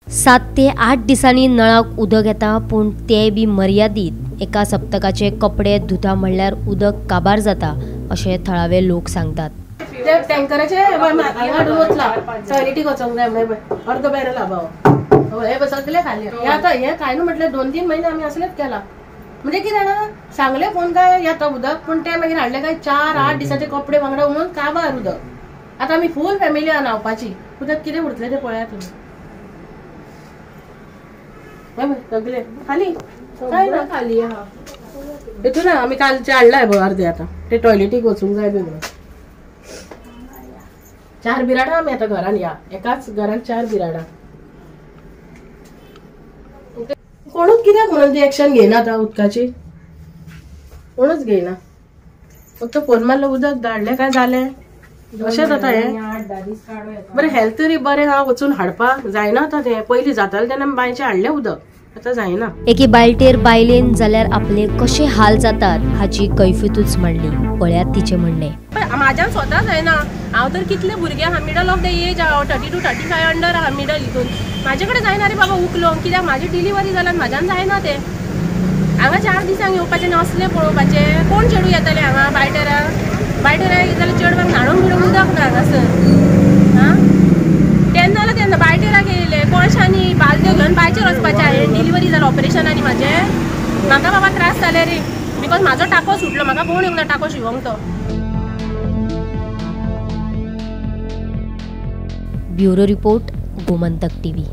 7 ते 8 दिसांनी नळाक उदक येता, पूण तेय बी मर्यादीत। एका सप्तकाचे कपडे धुता म्हणल्यार उदक काबार जाता अशें थळावे लोक सांगतात। ते टँकराचे हाडून वचला टॉयलेटीक वचोंक जाय म्हणून अर्द बॅरल लाभाव हे सगळे खाली हे आता हे काय न्हू म्हटल्यार 2-3 महिने आमी असलेच केला। म्हणजे कितें जाणा सांगले फोन काय येता उदक, पण ते मागीर हाडले काय 4-8 दिसाचे कपडे वांगडा उमून काबार उदक। आता आमी फूल फॅमिली आहा न्हावपाची, उदक कितें उरतलें ते पळयात तुमी। सगळे खाली काय ना खाली हा येतो ना आम्ही कालचे हाडलाय बघ अर्धे आता ते टॉयलेटीक वचूंक जाय बी म्हणून 4 बिराडां आमी आता घरान या एकाच घरान 4 बिराडां कोणूच कित्याक म्हणून ती एक्शन घेयना आता उदकाची कोणूच घेयना फक्त फोन मारलो उदक धाडले काय जालें अशेंच आता हे बरें हेल्थ तरी बरें हा वचून हाडपाक जायना आता ते पयलीं जातालें तेन्ना बांयचें हाडलें उदक आता जायना। एके बायटेर बायलेन जाल्यार आपले कशे हाल जातात हाची कैफितूच मांडली, पळयात तिचे म्हणणे। म्हाज्यान स्वता जायना, हांव तर कितले भुरगे आहा middle of the age 32 to 35 under आहा मिडल हितून म्हाजे कडेन जायना रे बाबा उकलोंक, कित्याक म्हाजी डिलिव्हरी जाल्यार म्हाज्यान जायना ते हांगा 4 दिसांक येवपाचें नसलें पळोवपाचे कोण चेडूं येतले हांगा बायटेरा जाल्यार चेडवाक न्हाणूंक बिडूंक उदक ना हांगासर हा तेन्ना जाल्यार तेन्ना बायटेराक येयले कोळशांनी बालद्यो घेवन बायचेर वचपाचें हांवें डिलिव्हरी जाल्या ऑपरेशनांनी म्हाजें म्हाका बाबा त्रास जाले रे बिकॉज म्हाजो टाको सुटलो म्हाका कोण येवंक ना टाको शिवंक तो। Bureau report Gomantak TV.